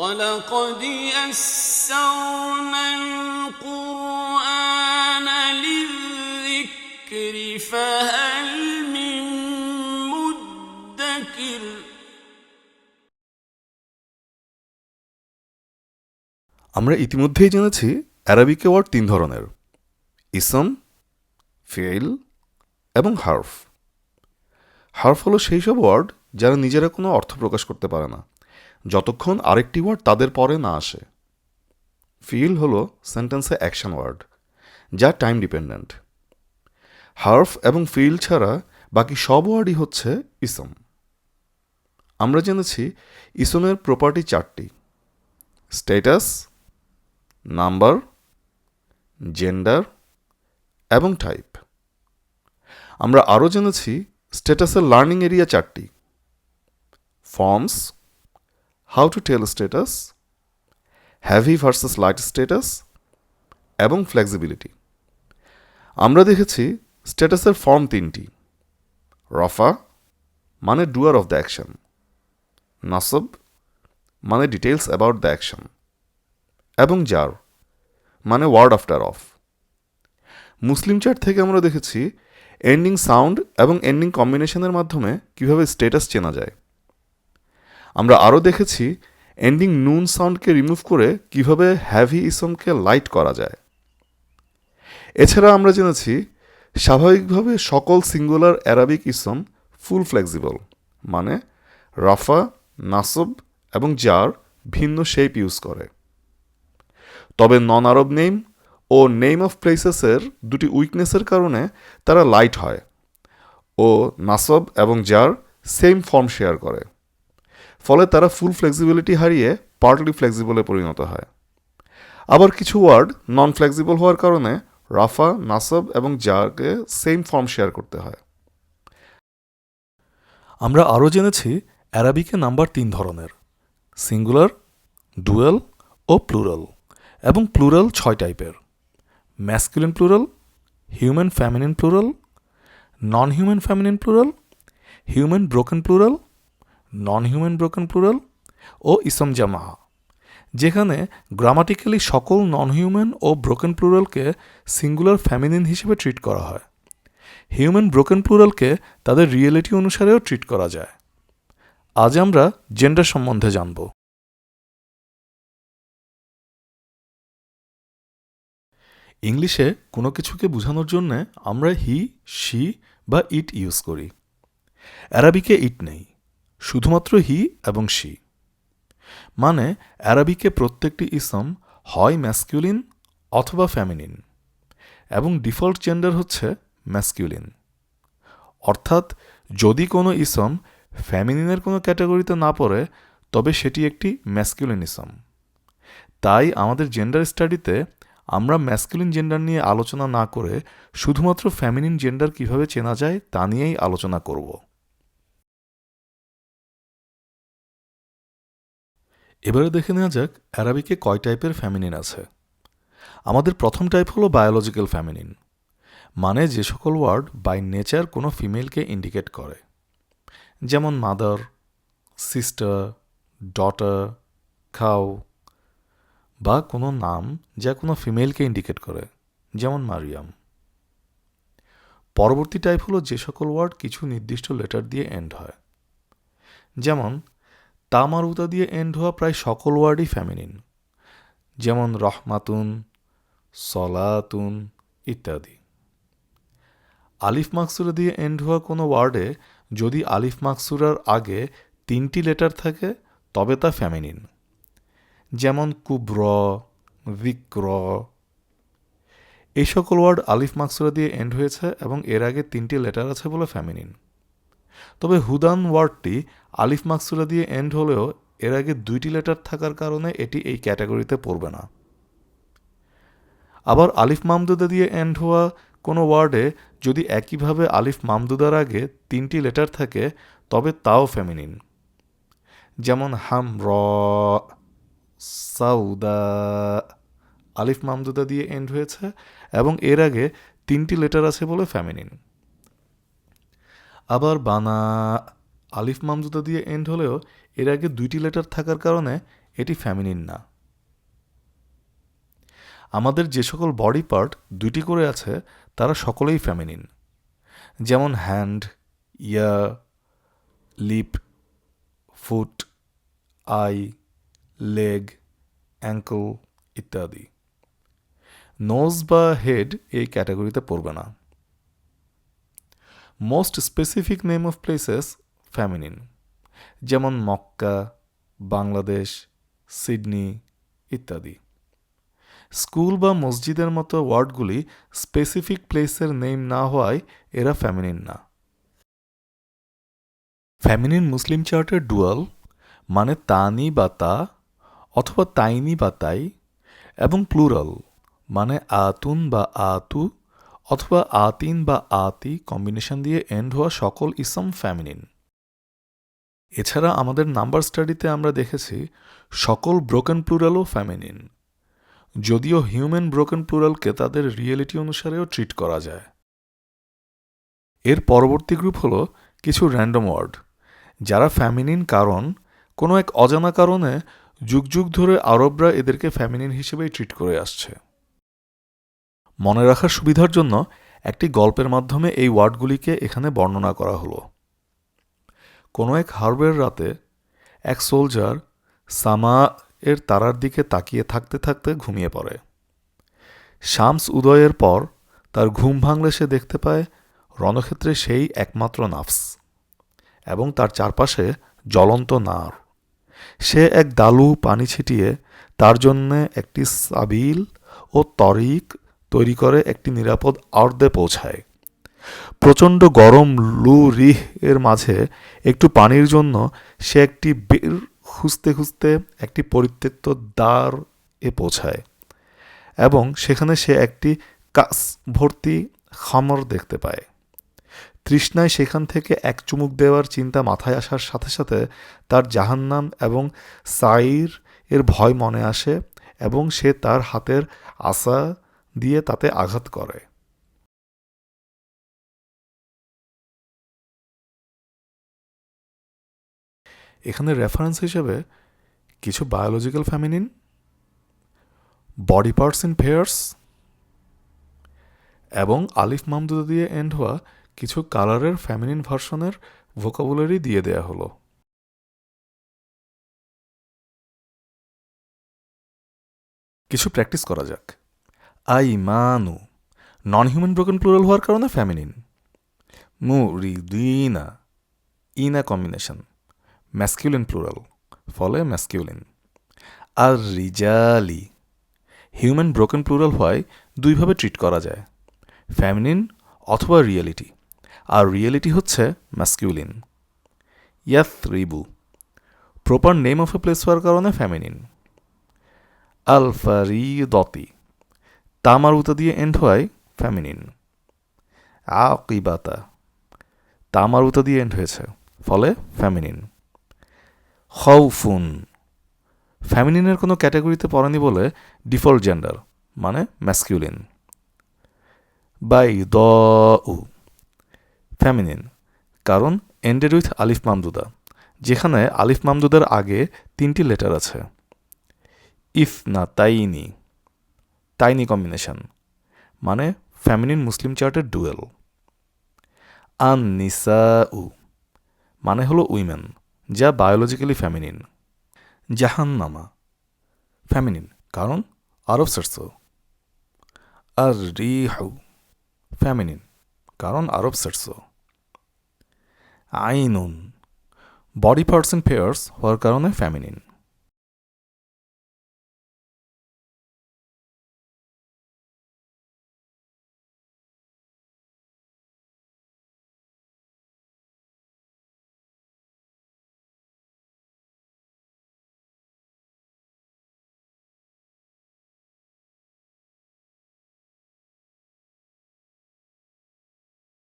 وَلَقَدْ يَسَّرْنَا الْقُرْآنَ لِلذِّكْرِ فَهَلْ مِن مُّدَّكِرٍ আমরা ইতিমধ্যেই জেনেছি অ্যারাবিকে ওয়ার্ড তিন ধরনের: ইসম, ফিইল এবং হার্ফ। হার্ফ হলো সেই সব ওয়ার্ড যারা নিজেরা কোনো অর্থ প্রকাশ করতে পারে না যতক্ষণ আরেকটি ওয়ার্ড তাদের পরে না আসে। ফিইল হলো সেন্টেন্সে অ্যাকশন ওয়ার্ড যা টাইম ডিপেন্ডেন্ট। হার্ফ এবং ফিইল ছাড়া বাকি সব ওয়ার্ডই হচ্ছে ইসম। আমরা জেনেছি ইসমের প্রপার্টি চারটি: স্ট্যাটাস, নাম্বার, জেন্ডার এবং টাইপ। আমরা আরও জেনেছি স্ট্যাটাসের লার্নিং এরিয়া চারটি: forms, how to tell status, heavy versus light status এবং ফ্লেক্সিবিলিটি। আমরা দেখেছি স্ট্যাটাসের ফর্ম তিনটি: রফা মানে ডুয়ার অফ দ্য অ্যাকশন, নাসব মানে ডিটেলস অ্যাবাউট দ্য অ্যাকশন এবং জার মানে ওয়ার্ড আফটার অফ। মুসলিম চার্ট থেকে আমরা দেখেছি এন্ডিং সাউন্ড এবং এন্ডিং কম্বিনেশনের মাধ্যমে কিভাবে স্ট্যাটাস চেনা যায়। আমরা আরও দেখেছি এন্ডিং নুন সাউন্ডকে রিমুভ করে কিভাবে হ্যাভি ইসমকে লাইট করা যায়। এছাড়া আমরা জেনেছি স্বাভাবিকভাবে সকল সিঙ্গুলার অ্যারাবিক ইসম ফুল ফ্লেক্সিবল, মানে রাফা, নাসব এবং জার ভিন্ন শেপ ইউজ করে। তবে নন আরব নেম ও নেম অফ প্লেসেসের দুটি উইকনেসের কারণে তারা লাইট হয় ও নাসব এবং জার সেম ফর্ম শেয়ার করে, ফলে তারা ফুল ফ্লেক্সিবিলিটি হারিয়ে পার্টলি ফ্লেক্সিবলে পরিণত হয়। আবার কিছু ওয়ার্ড নন ফ্লেক্সিবল হওয়ার কারণে রাফা, নাসব এবং জারকে সেম ফর্ম শেয়ার করতে হয়। আমরা আরও জেনেছি অ্যারাবিকে নাম্বার তিন ধরনের: সিঙ্গুলার, ডুয়েল ও প্লুরাল, এবং প্লুরাল 6 টাইপের: masculine plural, human feminine plural, non human feminine plural, human broken plural, non human broken plural ও ইসম জামাহা, যেখানে গ্রামাটিক্যালি সকল নন হিউম্যান ও ব্রোকেন প্লুরালকে সিঙ্গুলার ফ্যামিনিন হিসেবে ট্রিট করা হয়। হিউম্যান ব্রোকেন প্লুরালকে তাদের রিয়েলিটি অনুসারেও ট্রিট করা যায়। আজ আমরা জেন্ডার সম্বন্ধে জানব। ইংলিশে কোনো কিছুকে বোঝানোর জন্যে আমরা হি, শি বা ইট ইউজ করি। অ্যারাবিকে ইট নেই, শুধুমাত্র হি এবং শি। মানে অ্যারাবিকে প্রত্যেকটি ইসম হয় ম্যাসকিউলিন অথবা ফ্যামিনিন, এবং ডিফল্ট জেন্ডার হচ্ছে ম্যাসকিউলিন। অর্থাৎ যদি কোনো ইসম ফ্যামিনিনের কোনো ক্যাটাগরিতে না পড়ে তবে সেটি একটি ম্যাসকিউলিন ইসম। তাই আমাদের জেন্ডার স্টাডিতে আমরা ম্যাসকুলিন জেন্ডার নিয়ে আলোচনা না করে শুধুমাত্র ফ্যামিনিন জেন্ডার কিভাবে চেনা যায় তা নিয়েই আলোচনা করব। এবারে দেখে নেওয়া যাক অ্যারাবিকে কয় টাইপের ফ্যামিনিন আছে। আমাদের প্রথম টাইপ হলো বায়োলজিক্যাল ফ্যামিনিন, মানে যে সকল ওয়ার্ড বাই নেচার কোনো ফিমেলকে ইন্ডিকেট করে, যেমন মাদার, সিস্টার, ডটার, খাও, বা কোনো নাম যা কোনো ফিমেলকে ইন্ডিকেট করে, যেমন মারিয়াম। পরবর্তী টাইপ হলো যে সকল ওয়ার্ড কিছু নির্দিষ্ট লেটার দিয়ে এন্ড হয়, যেমন তামারুতা দিয়ে এন্ড হওয়া প্রায় সকল ওয়ার্ডই ফ্যামিনিন, যেমন রহমাতুন, সলাতুন ইত্যাদি। আলিফ মাকসুরা দিয়ে এন্ড হওয়া কোনো ওয়ার্ডে যদি আলিফ মাকসুরার আগে 3টি লেটার থাকে তবে তা ফ্যামিনিন, যেমন কুব্র, বিক্র। এই সকল ওয়ার্ড আলিফ মাকসুরা দিয়ে এন্ড হয়েছে এবং এর আগে 3টি লেটার আছে বলে ফ্যামিনিন। তবে হুদান ওয়ার্ডটি আলিফ মাকসুরা দিয়ে এন্ড হলেও এর আগে 2টি লেটার থাকার কারণে এটি এই ক্যাটাগরিতে পড়বে না। আবার আলিফ মামদুদা দিয়ে এন্ড হওয়া কোনো ওয়ার্ডে যদি একইভাবে আলিফ মামদুদার আগে 3টি লেটার থাকে তবে তাও ফ্যামিনিন, যেমন হামর, সাউদা। আলিফ মামদুদা দিয়ে এন্ড হয়েছে এবং এর আগে 3টি লেটার আছে বলে ফ্যামিনিন। আবার বানা, আলিফ মামদুদা দিয়ে এন্ড হলেও এর আগে 2টি লেটার থাকার কারণে এটি ফ্যামিনিন না। আমাদের যে সকল বডি পার্ট দুইটি করে আছে তারা সকলেই ফ্যামিনিন, যেমন hand, ear, lip, foot, eye, leg, ankle ইত্যাদি। নোজ বা হেড এই ক্যাটাগরিতে পড়বে না। Most specific name of places feminine, যেমন মক্কা, বাংলাদেশ, সিডনি ইত্যাদি। স্কুল বা মসজিদের মতো ওয়ার্ডগুলি স্পেসিফিক প্লেসের নেম না হওয়ায় এরা ফ্যামিনিন না। ফ্যামিনিন মুসলিম চার্টের ডুয়াল মানে তানি বা তা অথবা তাইনি বা তাই, এবং প্লুরাল মানে আতুন বা আতু অথবা আতিন বা আতি কম্বিনেশন দিয়ে এন্ড হওয়া সকল ইসম ফ্যামিনিন। এছাড়া আমাদের নাম্বার স্টাডিতে আমরা দেখেছি সকল ব্রোকেন প্লুরালও ফ্যামিনিন, যদিও হিউম্যান ব্রোকেন প্লুরালকে তাদের রিয়েলিটি অনুসারেও ট্রিট করা যায়। এর পরবর্তী গ্রুপ হলো কিছু র্যান্ডম ওয়ার্ড, যারা ফ্যামিনিন কারণ কোনো এক অজানা কারণে যুগ যুগ ধরে আরবরা এদেরকে ফ্যামিনিন হিসেবেই ট্রিট করে আসছে। মনে রাখার সুবিধার জন্য একটি গল্পের মাধ্যমে এই ওয়ার্ডগুলিকে এখানে বর্ণনা করা হলো। কোনো এক হার্বের রাতে এক সোলজার সামা এর তারার দিকে তাকিয়ে থাকতে থাকতে ঘুমিয়ে পড়ে। শামস উদয়ের পর তার ঘুম ভাঙলে সে দেখতে পায় রণক্ষেত্রে সেই একমাত্র নাফস এবং তার চারপাশে জ্বলন্ত নার। সে এক দালু পানি ছিটিয়ে তার জন্যে একটি সাবিল ও তরিক তৈরি করে একটি নিরাপদ আর্দে পৌঁছায়। প্রচণ্ড গরম লু রিহ এর মাঝে একটু পানির জন্য সে একটি বের খুঁজতে খুঁজতে একটি পরিত্যক্ত দ্বার এ পৌঁছায় এবং সেখানে সে একটি কাস ভর্তি খামর দেখতে পায়। তৃষ্ণায় সেখান থেকে এক চুমুক দেওয়ার চিন্তা মাথায় আসার সাথে সাথে তার জাহান্নাম এবং সাইর এর ভয় মনে আসে এবং সে তার হাতের আসা দিয়ে তাতে আঘাত করে। এখানে রেফারেন্স হিসেবে কিছু biological feminine, body parts in pairs এবং আলিফ মামদুদা দিয়ে এন্ড হওয়া কিছু কালারের ফ্যামিনিন ভার্সনের ভোকাবুলারি দিয়ে দেয়া হলো। কিছু প্র্যাকটিস করা যাক। আই মানু নন হিউম্যান ব্রোকেন প্লুরাল হওয়ার কারণে ফ্যামিনিন। মুরিদিনা ইনা কম্বিনেশন ম্যাসকিউলিন প্লুরাল, ফলে ম্যাসকিউলিন। আর রিজালি হিউম্যান ব্রোকেন প্লুরাল হওয়ায় দুইভাবে ট্রিট করা যায়, ফ্যামিনিন অথবা রিয়েলিটি, আর রিয়েলিটি হচ্ছে ম্যাসকিউলিন। ইয়াথরিবু proper name of a place হওয়ার কারণে ফ্যামিনিন। আল ফারিদতি তামারুতা দিয়ে এন্ড হওয়ায় ফ্যামিনিন। আকিবাতা তামারুতা দিয়ে এন্ড হয়েছে, ফলে ফ্যামিনিন। খৌফুন ফ্যামিনিনের কোনো ক্যাটাগরিতে পড়েনি বলে ডিফল্ট জেন্ডার মানে ম্যাসকিউলিন। বাইদউ ফ্যামিনিন কারণ এন্ডেড উইথ আলিফ মামদুদা, যেখানে আলিফ মামদুদার আগে 3টি লেটার আছে। ইফনা তাইনি তাইনি কম্বিনেশন মানে ফ্যামিনিন মুসলিম চার্টের ডুয়েল। আন নিসাউ মানে হলো উইমেন, যা বায়োলজিক্যালি ফ্যামিনিন। জাহান্নামা ফ্যামিনিন কারণ আরব সার্সো। আর রিহু ফ্যামিনিন কারণ আরব সার্সো। আইনুন বডি পার্টস ইন পেয়ার্স হওয়ার কারণে ফ্যামিনিন।